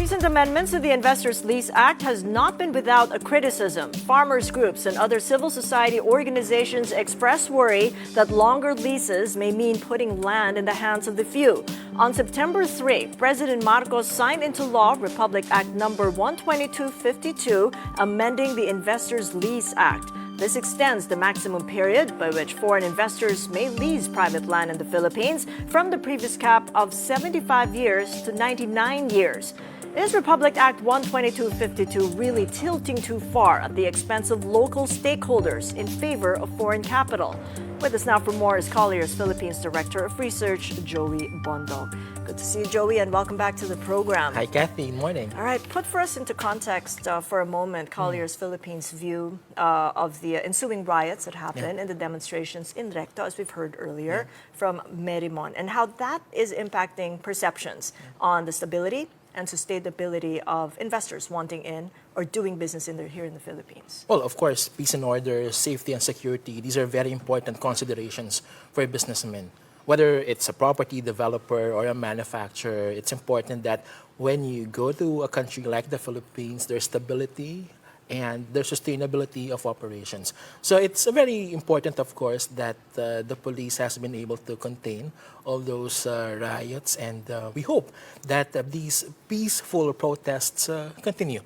recent amendments to the Investors Lease Act has not been without a criticism. Farmers groups and other civil society organizations express worry that longer leases may mean putting land in the hands of the few. On September 3, President Marcos signed into law Republic Act number 12252, amending the Investors Lease Act. This extends the maximum period by which foreign investors may lease private land in the Philippines from the previous cap of 75 years to 99 years. Is Republic Act 12252 really tilting too far at the expense of local stakeholders in favor of foreign capital? With us now for more is Colliers Philippines Director of Research, Joey Bondoc. Good to see you, Joey, and welcome back to the program. Hi, Kathy. Morning. All right, put for us into context for a moment Colliers Philippines' view of the ensuing riots that happened and the demonstrations in Recto, as we've heard earlier, from Merimon, and how that is impacting perceptions on the stability and sustainability of investors wanting in or doing business here in the Philippines. Well, of course, peace and order, safety and security, these are very important considerations for a businessman. Whether it's a property developer or a manufacturer, it's important that when you go to a country like the Philippines, there's stability and there's sustainability of operations. So it's very important, of course, that the police has been able to contain all those riots, and we hope that these peaceful protests continue.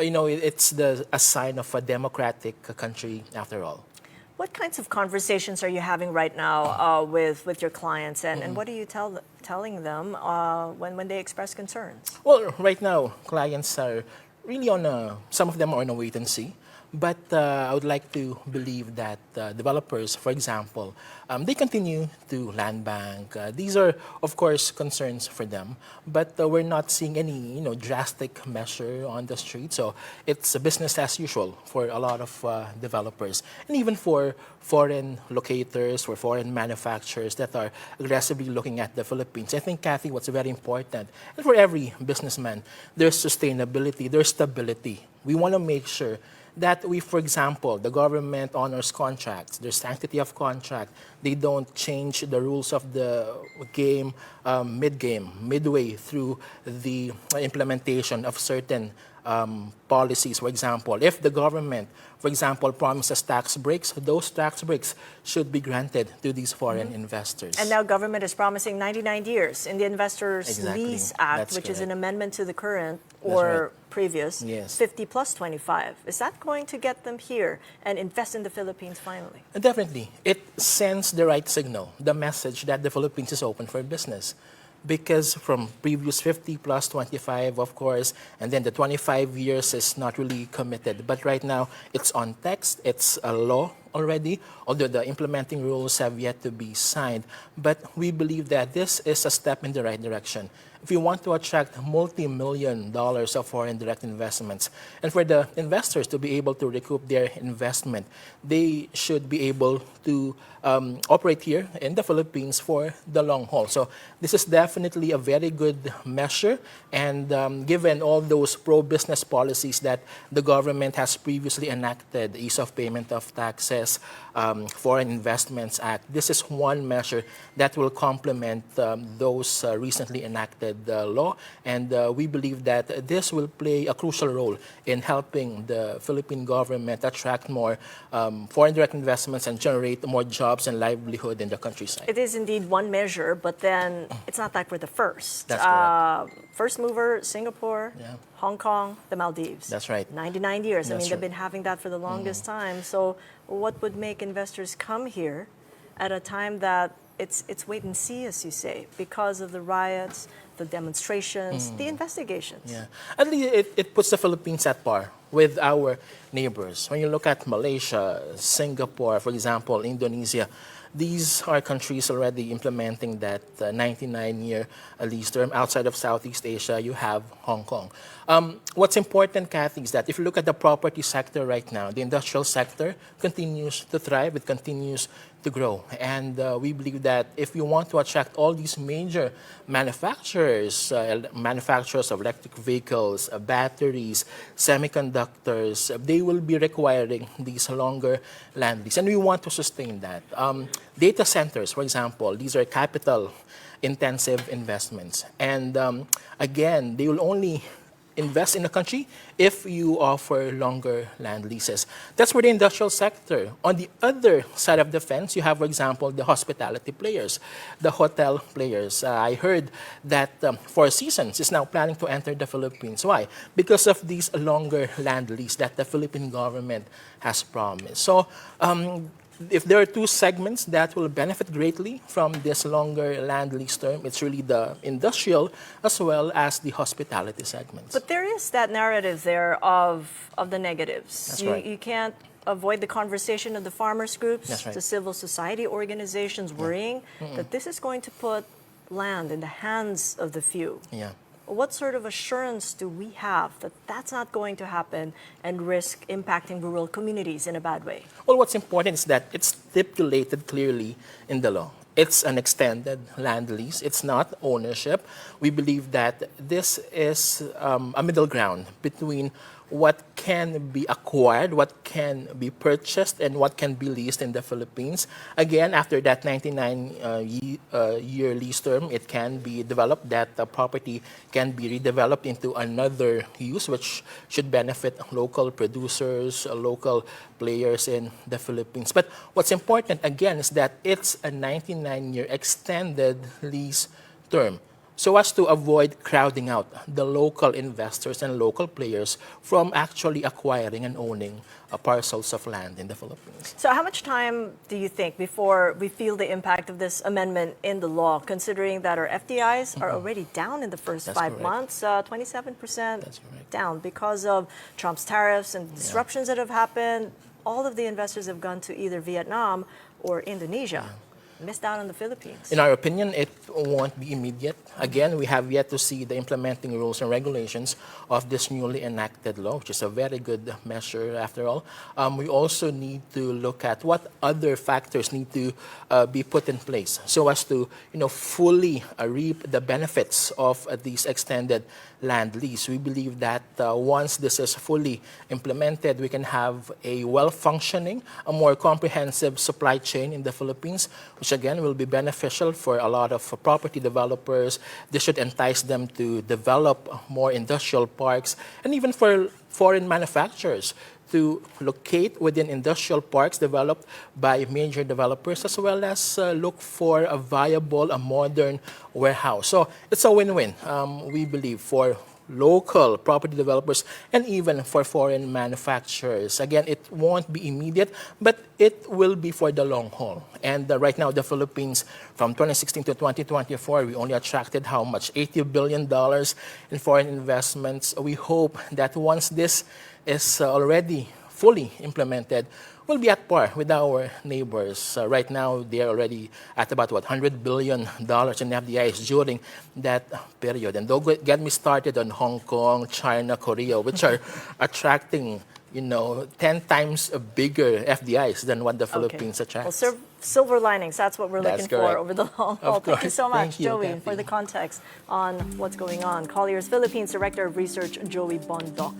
You know, it's a sign of a democratic country after all. What kinds of conversations are you having right now with your clients, and what are you telling them when they express concerns? Well, right now, clients are really on some of them are on a wait and see. But I would like to believe that developers, for example, they continue to land bank. These are, of course, concerns for them. But we're not seeing any, drastic measure on the street. So it's a business as usual for a lot of developers, and even for foreign locators, for foreign manufacturers that are aggressively looking at the Philippines. I think, Kathy, what's very important, and for every businessman, there's sustainability, there's stability. We want to make sure that we, for example, the government honors contracts, there's sanctity of contract. They don't change the rules of the game mid-game, midway through the implementation of certain policies. For example, if the government, for example, promises tax breaks, those tax breaks should be granted to these foreign investors. And now government is promising 99 years in the Investors Lease Act, which is an amendment to the current or previous 50 plus 25. Is that going to get them here and invest in the Philippines finally? Definitely. It sends the right signal, the message that the Philippines is open for business. Because from previous 50 plus 25, of course, and then the 25 years is not really committed. But right now, it's on text, it's a law already, although the implementing rules have yet to be signed. But we believe that this is a step in the right direction. If you want to attract multi-million dollars of foreign direct investments, and for the investors to be able to recoup their investment, they should be able to operate here in the Philippines for the long haul. So this is definitely a very good measure, and given all those pro-business policies that the government has previously enacted, ease of payment of taxes, Foreign Investments Act, this is one measure that will complement those recently enacted law, and we believe that this will play a crucial role in helping the Philippine government attract more foreign direct investments and generate more jobs and livelihood in the countryside. It is indeed one measure, but then it's not like we're the first. That's correct. First mover, Singapore, Hong Kong, the Maldives. That's right. 99 years. That's they've been having that for the longest time. So what would make investors come here at a time that it's wait and see, as you say, because of the riots, the demonstrations, the investigations? Yeah, at least it puts the Philippines at par with our neighbors. When you look at Malaysia, Singapore, for example, Indonesia, these are countries already implementing that 99-year lease term. Outside of Southeast Asia, you have Hong Kong. What's important, Kathy, is that if you look at the property sector right now, the industrial sector continues to thrive, it continues to grow. And we believe that if you want to attract all these major manufacturers, manufacturers of electric vehicles, batteries, semiconductors, they will be requiring these longer land lease. And we want to sustain that. Data centers, for example, these are capital intensive investments. And again, they will only invest in the country if you offer longer land leases. That's for the industrial sector. On the other side of the fence, you have, for example, the hospitality players, the hotel players. I heard that Four Seasons is now planning to enter the Philippines. Why? Because of these longer land lease that the Philippine government has promised. So, if there are two segments that will benefit greatly from this longer land lease term, it's really the industrial as well as the hospitality segments. But there is that narrative there of the negatives. That's right. You can't avoid the conversation of the farmers groups, That's right. the civil society organizations worrying that this is going to put land in the hands of the few. Yeah. What sort of assurance do we have that that's not going to happen and risk impacting rural communities in a bad way? Well, what's important is that it's stipulated clearly in the law. It's an extended land lease. It's not ownership. We believe that this is a middle ground between what can be acquired, what can be purchased, and what can be leased in the Philippines. Again, after that 99-year lease term, it can be developed, that the property can be redeveloped into another use, which should benefit local producers, local players in the Philippines. But what's important, again, is that it's a 99-year extended lease term, so as to avoid crowding out the local investors and local players from actually acquiring and owning parcels of land in the Philippines. So how much time do you think before we feel the impact of this amendment in the law, considering that our FDIs are already down in the first That's 5 correct. months, 27% That's correct. down because of Trump's tariffs and disruptions that have happened? All of the investors have gone to either Vietnam or Indonesia. Missed out on the Philippines. In our opinion, it won't be immediate. Again, we have yet to see the implementing rules and regulations of this newly enacted law, which is a very good measure after all. We also need to look at what other factors need to be put in place so as to fully reap the benefits of these extended land lease. We believe that once this is fully implemented, we can have a well-functioning, a more comprehensive supply chain in the Philippines, which again will be beneficial for a lot of property developers. This should entice them to develop more industrial parks, and even for foreign manufacturers to locate within industrial parks developed by major developers, as well as look for a viable, a modern warehouse. So it's a win-win, we believe, for local property developers and even for foreign manufacturers. Again, it won't be immediate, but it will be for the long haul. And right now, the Philippines, from 2016 to 2024, we only attracted how much? $80 billion in foreign investments. We hope that once this is already fully implemented, we'll be at par with our neighbors. Right now, they're already at about, $100 billion in FDIs during that period. And don't get me started on Hong Kong, China, Korea, which are attracting 10 times bigger FDIs than what the Philippines attracts. Well, silver linings, that's what we're That's looking correct. for over the long haul. Thank you so much, Thank you, Joey, Kathy. for the context on what's going on. Colliers Philippines Director of Research, Joey Bondoc.